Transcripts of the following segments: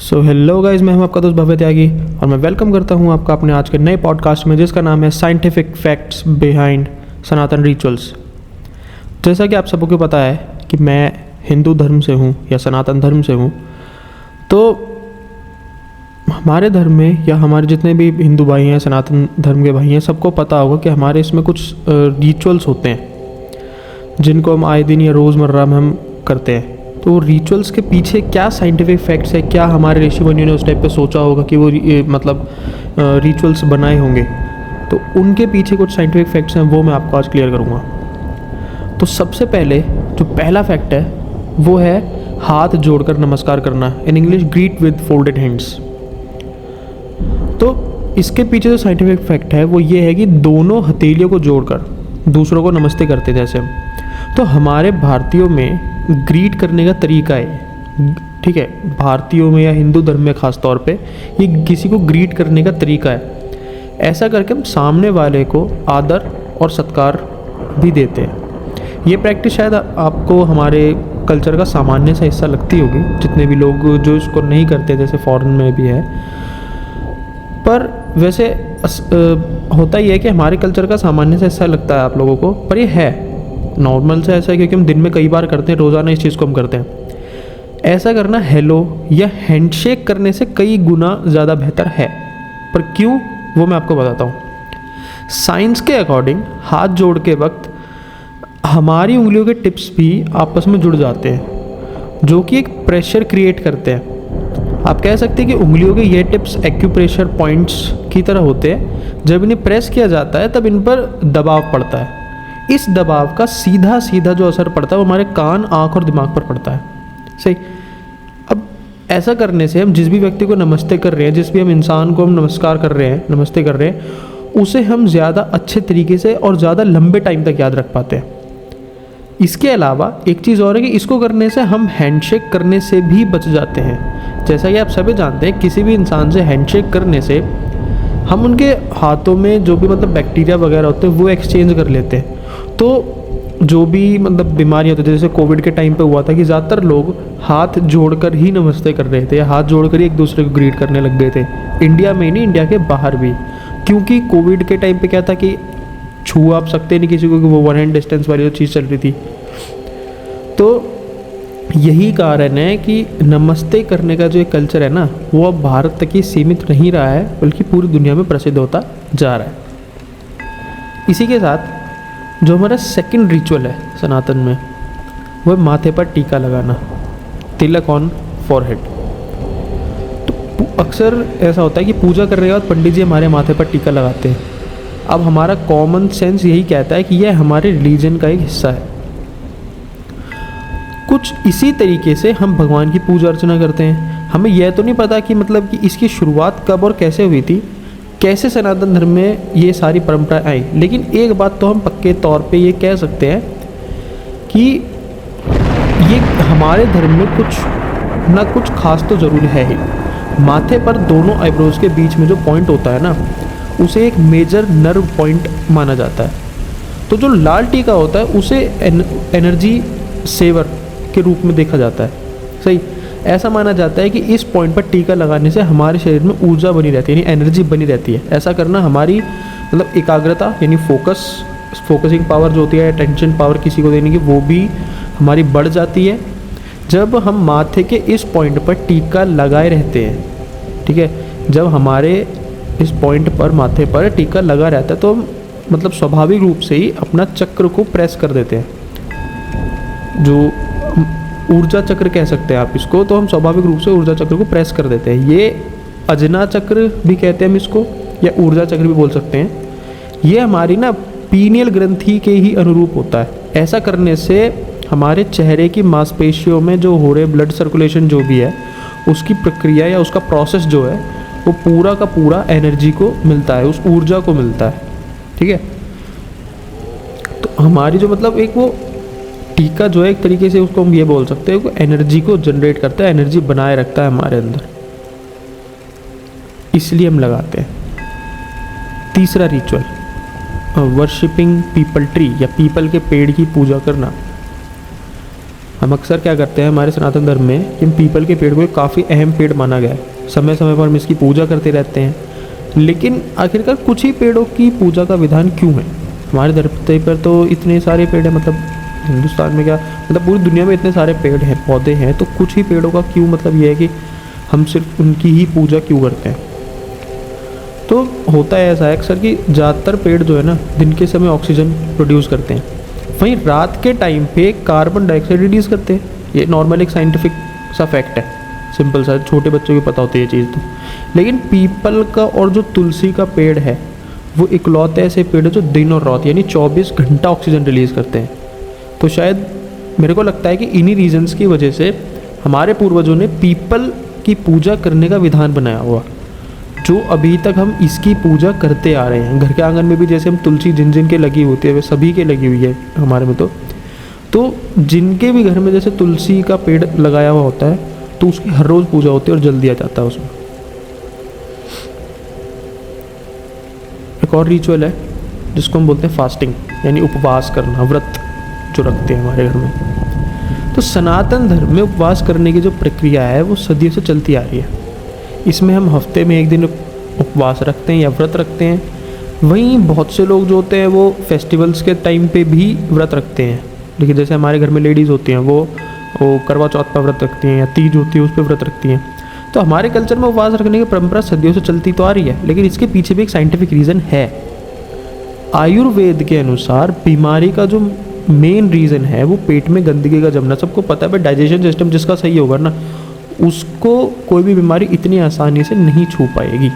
So hello guys, मैं हूं आपका दोस्त भव्य त्यागी और मैं वेलकम करता हूं आपका अपने आज के नए पॉडकास्ट में, जिसका नाम है साइंटिफिक फैक्ट्स बिहाइंड सनातन रिचुअल्स। जैसा कि आप सबको पता है कि मैं हिंदू धर्म से हूं या सनातन धर्म से हूं, तो हमारे धर्म में या हमारे जितने भी हिंदू भाई हैं, सनातन धर्म के भाई हैं, सबको पता होगा कि हमारे इसमें कुछ रिचुअल्स होते हैं जिनको हम आए दिन या रोज़मर्रा में हम करते हैं। तो रिचुअल्स के पीछे क्या साइंटिफिक फैक्ट्स है, क्या हमारे ऋषि मुनियों ने उस टाइप पे सोचा होगा कि वो रिचुअल्स बनाए होंगे, तो उनके पीछे कुछ साइंटिफिक फैक्ट्स हैं, वो मैं आपको आज क्लियर करूँगा। तो सबसे पहले जो पहला फैक्ट है वो है हाथ जोड़कर नमस्कार करना, in English greet with folded hands. तो इसके पीछे जो साइंटिफिक फैक्ट है वो ये है कि दोनों हथेलियों को जोड़कर दूसरों को नमस्ते करते थे जैसे हम। तो हमारे भारतीयों में ग्रीट करने का तरीका है, ठीक है, भारतीयों में या हिंदू धर्म में ख़ास तौर पे ये किसी को ग्रीट करने का तरीका है। ऐसा करके हम सामने वाले को आदर और सत्कार भी देते हैं। ये प्रैक्टिस शायद आपको हमारे कल्चर का सामान्य सा हिस्सा लगती होगी, जितने भी लोग जो इसको नहीं करते, जैसे फॉरेन में भी है। पर वैसे होता ही है कि हमारे कल्चर का सामान्य सा हिस्सा लगता है आप लोगों को, पर ये है नॉर्मल से ऐसा है क्योंकि हम दिन में कई बार करते हैं, रोज़ाना इस चीज़ को हम करते हैं। ऐसा करना हेलो या हैंडशेक करने से कई गुना ज़्यादा बेहतर है। पर क्यों, वो मैं आपको बताता हूँ। साइंस के अकॉर्डिंग हाथ जोड़ के वक्त हमारी उंगलियों के टिप्स भी आपस में जुड़ जाते हैं, जो कि एक प्रेशर क्रिएट करते हैं। आप कह सकते हैं कि उंगलियों के ये टिप्स एक्यूप्रेशर पॉइंट्स की तरह होते हैं। जब इन्हें प्रेस किया जाता है तब इन पर दबाव पड़ता है। इस दबाव का सीधा सीधा जो असर पड़ता है वो हमारे कान, आँख और दिमाग पर पड़ता है। सही। अब ऐसा करने से हम जिस भी व्यक्ति को नमस्ते कर रहे हैं, जिस भी हम इंसान को हम नमस्कार कर रहे हैं, नमस्ते कर रहे हैं, उसे हम ज़्यादा अच्छे तरीके से और ज़्यादा लंबे टाइम तक याद रख पाते हैं। इसके अलावा एक चीज़ और है कि इसको करने से हम हैंडशेक करने से भी बच जाते हैं। जैसा कि आप सभी जानते हैं, किसी भी इंसान से हैंडशेक करने से हम उनके हाथों में जो भी बैक्टीरिया वगैरह होते हैं वो एक्सचेंज कर लेते हैं। तो जो भी बीमारियाँ होती थी, जैसे कोविड के टाइम पे हुआ था कि ज़्यादातर लोग हाथ जोड़कर ही नमस्ते कर रहे थे या हाथ जोड़कर ही एक दूसरे को ग्रीट करने लग गए थे। इंडिया में ही नहीं, इंडिया के बाहर भी, क्योंकि कोविड के टाइम पे क्या था कि छू आप सकते नहीं किसी को, कि वो 1 हैंड डिस्टेंस वाली जो चीज़ चल रही थी। तो यही कारण है कि नमस्ते करने का जो एक कल्चर है ना, वो अब भारत तक ही सीमित नहीं रहा है, बल्कि पूरी दुनिया में प्रसिद्ध होता जा रहा है। इसी के साथ जो हमारा सेकंड रिचुअल है सनातन में, वो है माथे पर टीका लगाना, तिलक ऑन फॉरहेड। तो अक्सर ऐसा होता है कि पूजा करने के बाद पंडित जी हमारे माथे पर टीका लगाते हैं। अब हमारा कॉमन सेंस यही कहता है कि यह हमारे रिलीजन का एक हिस्सा है। कुछ इसी तरीके से हम भगवान की पूजा अर्चना करते हैं। हमें यह तो नहीं पता कि कि इसकी शुरुआत कब और कैसे हुई थी, कैसे सनातन धर्म में ये सारी परंपराएं आई, लेकिन एक बात तो हम पक्के तौर पे ये कह सकते हैं कि ये हमारे धर्म में कुछ ना कुछ खास तो ज़रूर है ही। माथे पर दोनों आईब्रोज के बीच में जो पॉइंट होता है ना, उसे एक मेजर नर्व पॉइंट माना जाता है। तो जो लाल टीका होता है उसे एनर्जी सेवर के रूप में देखा जाता है। सही। ऐसा माना जाता है कि इस पॉइंट पर टीका लगाने से हमारे शरीर में ऊर्जा बनी रहती है, यानी एनर्जी बनी रहती है। ऐसा करना हमारी एकाग्रता यानी फोकसिंग पावर जो होती है, अटेंशन पावर किसी को देने की, वो भी हमारी बढ़ जाती है जब हम माथे के इस पॉइंट पर टीका लगाए रहते हैं। ठीक है, जब हमारे इस पॉइंट पर माथे पर टीका लगा रहता है तो हम स्वाभाविक रूप से ही अपना चक्र को प्रेस कर देते हैं, जो ऊर्जा चक्र कह सकते हैं आप इसको। तो हम स्वाभाविक रूप से ऊर्जा चक्र को प्रेस कर देते हैं। ये अजना चक्र भी कहते हैं हम इसको, या ऊर्जा चक्र भी बोल सकते हैं। ये हमारी पीनियल ग्रंथि के ही अनुरूप होता है। ऐसा करने से हमारे चेहरे की मांसपेशियों में जो हो रहे ब्लड सर्कुलेशन जो भी है, उसकी प्रक्रिया या उसका प्रोसेस जो है, वो पूरा का पूरा एनर्जी को मिलता है, उस ऊर्जा को मिलता है। ठीक है, तो हमारी जो एक वो टीका जो है, एक तरीके से उसको हम ये बोल सकते हैं, वो एनर्जी को जनरेट करता है, एनर्जी बनाए रखता है हमारे अंदर, इसलिए हम लगाते हैं। तीसरा रिचुअल, वर्शिपिंग पीपल ट्री या पीपल के पेड़ की पूजा करना। हम अक्सर क्या करते हैं हमारे सनातन धर्म में कि पीपल के पेड़ को काफ़ी अहम पेड़ माना गया है, समय समय पर हम इसकी पूजा करते रहते हैं। लेकिन आखिरकार कुछ ही पेड़ों की पूजा का विधान क्यों है? हमारे धरती पर तो इतने सारे पेड़ हैं, मतलब हिंदुस्तान में क्या मतलब पूरी दुनिया में इतने सारे पेड़ हैं, पौधे हैं, तो कुछ ही पेड़ों का क्यों मतलब ये है कि हम सिर्फ उनकी ही पूजा क्यों करते हैं? तो होता है ऐसा अक्सर कि ज़्यादातर पेड़ जो है ना दिन के समय ऑक्सीजन प्रोड्यूस करते हैं, वहीं रात के टाइम पे कार्बन डाइऑक्साइड रिलीज़ करते हैं। ये नॉर्मल एक साइंटिफिक सा फैक्ट है, सिंपल सा, छोटे बच्चों को पता होती है ये चीज़ तो। लेकिन पीपल का और जो तुलसी का पेड़ है वो इकलौते ऐसे पेड़ है जो दिन और रात यानी 24 घंटा ऑक्सीजन रिलीज़ करते हैं। तो शायद मेरे को लगता है कि इन्हीं रीजंस की वजह से हमारे पूर्वजों ने पीपल की पूजा करने का विधान बनाया हुआ, जो अभी तक हम इसकी पूजा करते आ रहे हैं। घर के आंगन में भी जैसे हम तुलसी जिन जिन के लगी होती है वे सभी के लगी हुई है हमारे में। तो जिनके भी घर में जैसे तुलसी का पेड़ लगाया हुआ होता है तो उसकी हर रोज़ पूजा होती है और जल दिया जाता है उसमें। एक और रिचुअल है जिसको हम बोलते हैं फास्टिंग, यानी उपवास करना, व्रत जो रखते हैं हमारे घर में। तो सनातन धर्म में उपवास करने की जो प्रक्रिया है वो सदियों से चलती आ रही है। इसमें हम हफ्ते में एक दिन उपवास रखते हैं या व्रत रखते हैं। वहीं बहुत से लोग जो होते हैं वो फेस्टिवल्स के टाइम पे भी व्रत रखते हैं। लेकिन जैसे हमारे घर में लेडीज़ होती हैं वो करवा चौथ पर व्रत रखती हैं या तीज होती है उस पर व्रत रखती हैं। तो हमारे कल्चर में उपवास रखने की परंपरा सदियों से चलती तो आ रही है, लेकिन इसके पीछे भी एक साइंटिफिक रीज़न है। आयुर्वेद के अनुसार बीमारी का जो मेन रीज़न है वो पेट में गंदगी का जमना। सबको पता है, डाइजेशन सिस्टम जिसका सही होगा ना उसको कोई भी बीमारी इतनी आसानी से नहीं छू पाएगी।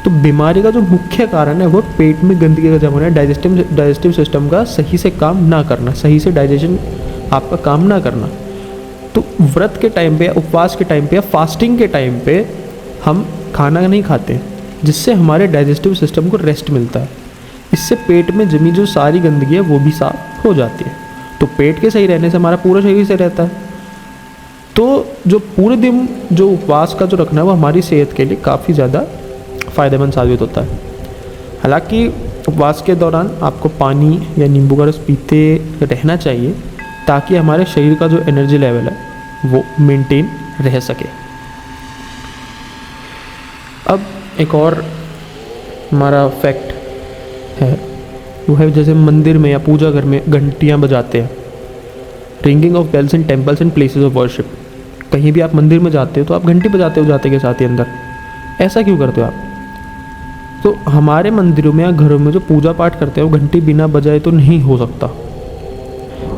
तो बीमारी का जो मुख्य कारण है वो पेट में गंदगी का जमना है, डाइजेस्टिव सिस्टम का सही से काम ना करना, सही से डाइजेशन आपका काम ना करना। तो व्रत के टाइम पे या उपवास के टाइम पे या फास्टिंग के टाइम पे हम खाना नहीं खाते, जिससे हमारे डाइजेस्टिव सिस्टम को रेस्ट मिलता है। इससे पेट में जमी जो सारी गंदगी है वो भी साफ हो जाती है। तो पेट के सही रहने से हमारा पूरा शरीर सही रहता है। तो जो पूरे दिन जो उपवास का जो रखना है वो हमारी सेहत के लिए काफ़ी ज़्यादा फ़ायदेमंद साबित होता है। हालांकि उपवास के दौरान आपको पानी या नींबू का रस पीते रहना चाहिए ताकि हमारे शरीर का जो एनर्जी लेवल है वो मेंटेन रह सके। अब एक और हमारा फैक्ट है वो है जैसे मंदिर में या पूजा घर में घंटियाँ बजाते हैं, ringing of bells in temples and places of worship. कहीं भी आप मंदिर में जाते हो तो आप घंटी बजाते हो जाते के साथ ही अंदर। ऐसा क्यों करते हो आप? तो हमारे मंदिरों में या घरों में जो पूजा पाठ करते हैं वो घंटी बिना बजाए तो नहीं हो सकता।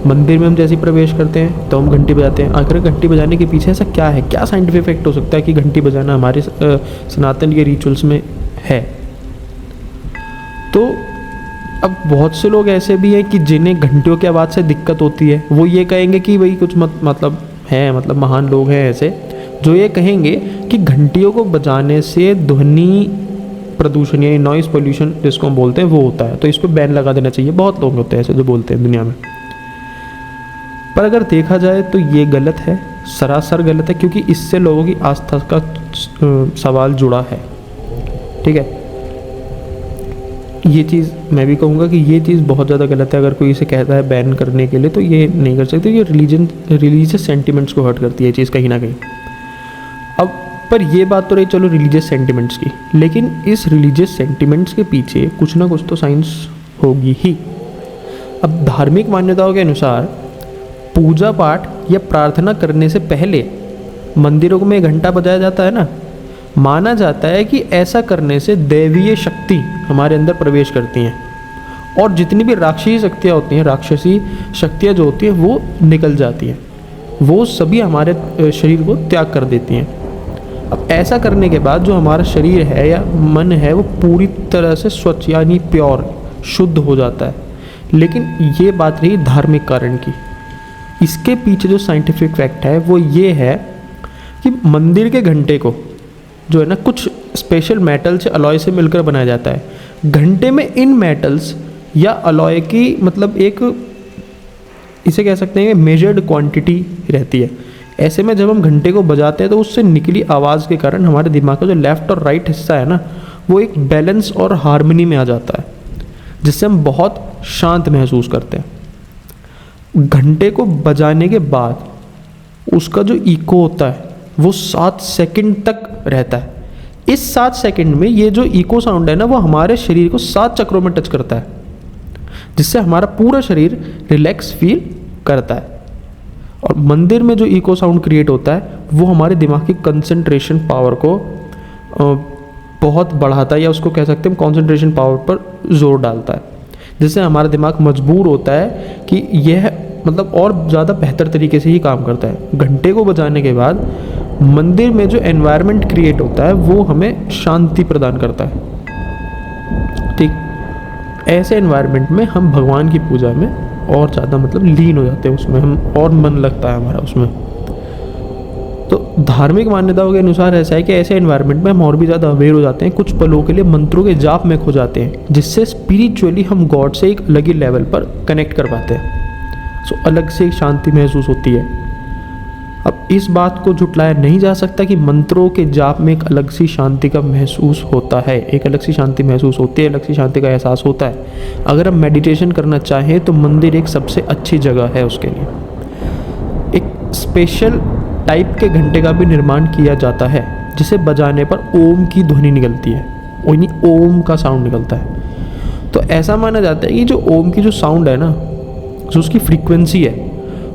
मंदिर में हम जैसे ही प्रवेश करते हैं तो हम घंटी बजाते हैं। आखिर घंटी बजाने के पीछे ऐसा क्या है, क्या साइंटिफिक इफेक्ट हो सकता है कि घंटी बजाना हमारे सनातन के रिचुअल्स में है? तो अब बहुत से लोग ऐसे भी हैं कि जिन्हें घंटियों की आवाज़ से दिक्कत होती है। वो ये कहेंगे कि भाई कुछ मतलब महान लोग हैं ऐसे जो ये कहेंगे कि घंटियों को बजाने से ध्वनि प्रदूषण यानी नॉइज़ पोल्यूशन जिसको हम बोलते हैं वो होता है, तो इस पर बैन लगा देना चाहिए। बहुत लोग होते हैं ऐसे जो बोलते हैं दुनिया में। पर अगर देखा जाए तो ये गलत है, सरासर गलत है, क्योंकि इससे लोगों की आस्था का सवाल जुड़ा है। ठीक है, ये चीज़ मैं भी कहूँगा कि ये चीज़ बहुत ज़्यादा गलत है। अगर कोई इसे कहता है बैन करने के लिए तो ये नहीं कर सकते, ये रिलीजियस सेंटिमेंट्स को हर्ट करती है ये चीज़ कहीं ना कहीं। अब पर ये बात तो रही चलो रिलीजियस सेंटिमेंट्स की, लेकिन इस रिलीजियस सेंटिमेंट्स के पीछे कुछ ना कुछ तो साइंस होगी ही। अब धार्मिक मान्यताओं के अनुसार पूजा पाठ या प्रार्थना करने से पहले मंदिरों में घंटा बजाया जाता है ना, माना जाता है कि ऐसा करने से दैवीय शक्ति हमारे अंदर प्रवेश करती हैं और जितनी भी राक्षसी शक्तियाँ होती हैं, राक्षसी शक्तियाँ जो होती हैं वो निकल जाती हैं, वो सभी हमारे शरीर को त्याग कर देती हैं। अब ऐसा करने के बाद जो हमारा शरीर है या मन है वो पूरी तरह से स्वच्छ यानी प्योर शुद्ध हो जाता है। लेकिन ये बात रही धार्मिक कारण की। इसके पीछे जो साइंटिफिक फैक्ट है वो ये है कि मंदिर के घंटे को जो है ना कुछ स्पेशल मेटल से अलॉय से मिलकर बनाया जाता है। घंटे में इन मेटल्स या अलॉय की मतलब एक इसे कह सकते हैं मेजर्ड क्वांटिटी रहती है। ऐसे में जब हम घंटे को बजाते हैं तो उससे निकली आवाज़ के कारण हमारे दिमाग का जो लेफ़्ट और राइट हिस्सा है ना वो एक बैलेंस और हार्मनी में आ जाता है, जिससे हम बहुत शांत महसूस करते हैं। घंटे को बजाने के बाद उसका जो इको होता है वो 7 सेकंड तक रहता है। इस 7 सेकंड में ये जो इको साउंड है ना, वो हमारे शरीर को 7 चक्रों में टच करता है, जिससे हमारा पूरा शरीर रिलैक्स फील करता है। और मंदिर में जो इको साउंड क्रिएट होता है वो हमारे दिमाग की कंसंट्रेशन पावर को बहुत बढ़ाता है, या उसको कह सकते हैं कंसंट्रेशन पावर पर जोर डालता है, जिससे हमारा दिमाग मजबूर होता है कि यह मतलब और ज़्यादा बेहतर तरीके से ही काम करता है। घंटे को बजाने के बाद मंदिर में जो एनवायरनमेंट क्रिएट होता है वो हमें शांति प्रदान करता है। ठीक ऐसे एनवायरनमेंट में हम भगवान की पूजा में और ज़्यादा मतलब लीन हो जाते हैं, उसमें हम और मन लगता है हमारा उसमें। तो धार्मिक मान्यताओं के अनुसार ऐसा है कि ऐसे एनवायरनमेंट में हम और भी ज़्यादा अवेयर हो जाते हैं, कुछ पलों के लिए मंत्रों के जाप में खो जाते हैं, जिससे स्पिरिचुअली हम गॉड से एक अलग ही लेवल पर कनेक्ट कर पाते हैं। सो अलग से एक शांति महसूस होती है। अब इस बात को झुटलाया नहीं जा सकता कि मंत्रों के जाप में एक अलग सी शांति का महसूस होता है, एक अलग सी शांति महसूस होती है, अलग सी शांति का एहसास होता है। अगर हम मेडिटेशन करना चाहें तो मंदिर एक सबसे अच्छी जगह है उसके लिए। एक स्पेशल टाइप के घंटे का भी निर्माण किया जाता है, जिसे बजाने पर ओम की ध्वनि निकलती है, यानी ओम का साउंड निकलता है। तो ऐसा माना जाता है कि जो ओम की जो साउंड है ना, जो उसकी फ्रीक्वेंसी है,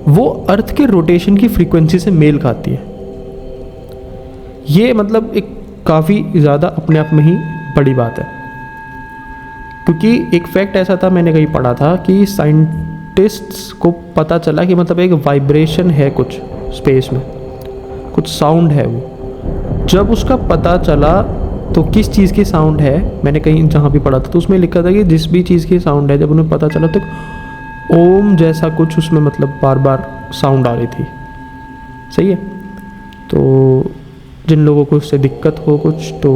वो अर्थ के रोटेशन की फ्रीक्वेंसी से मेल खाती है। ये मतलब एक काफ़ी ज़्यादा अपने आप में ही बड़ी बात है, क्योंकि एक फैक्ट ऐसा था, मैंने कहीं पढ़ा था कि साइंटिस्ट्स को पता चला कि मतलब एक वाइब्रेशन है कुछ स्पेस में, कुछ साउंड है वो। जब उसका पता चला तो किस चीज़ की साउंड है, मैंने कहीं जहाँ भी पढ़ा था तो उसमें लिखा था कि जिस भी चीज़ की साउंड है, जब उन्हें पता चला तो ओम जैसा कुछ उसमें मतलब बार बार साउंड आ रही थी। सही है। तो जिन लोगों को उससे दिक्कत हो कुछ, तो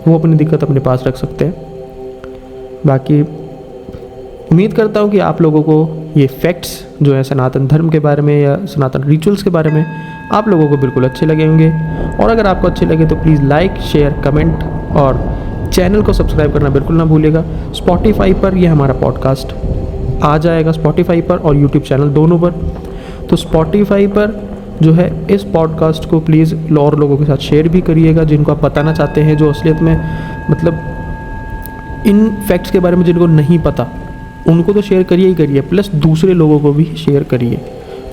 वो अपनी दिक्कत अपने पास रख सकते हैं। बाकी उम्मीद करता हूँ कि आप लोगों को ये फैक्ट्स जो है सनातन धर्म के बारे में या सनातन रिचुअल्स के बारे में आप लोगों को बिल्कुल अच्छे लगे होंगे। और अगर आपको अच्छे लगे तो प्लीज़ लाइक, शेयर, कमेंट और चैनल को सब्सक्राइब करना बिल्कुल ना भूलिएगा। स्पॉटिफाई पर ये हमारा पॉडकास्ट आ जाएगा, स्पॉटिफाई पर और यूट्यूब चैनल दोनों पर। तो स्पॉटिफाई पर जो है इस पॉडकास्ट को प्लीज़ और लोगों के साथ शेयर भी करिएगा, जिनको आप बताना चाहते हैं, जो असलियत में मतलब इन फैक्ट्स के बारे में जिनको नहीं पता, उनको तो शेयर करिए ही करिए, प्लस दूसरे लोगों को भी शेयर करिए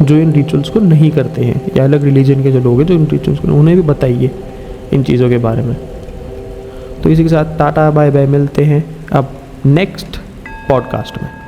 जो इन रिचुअल्स को नहीं करते हैं, या अलग रिलीजन के जो लोग हैं जो इन रिचुअल्स को, उन्हें भी बताइए इन चीज़ों के बारे में। तो इसी के साथ टाटा बाय बाय, मिलते हैं अब नेक्स्ट पॉडकास्ट में।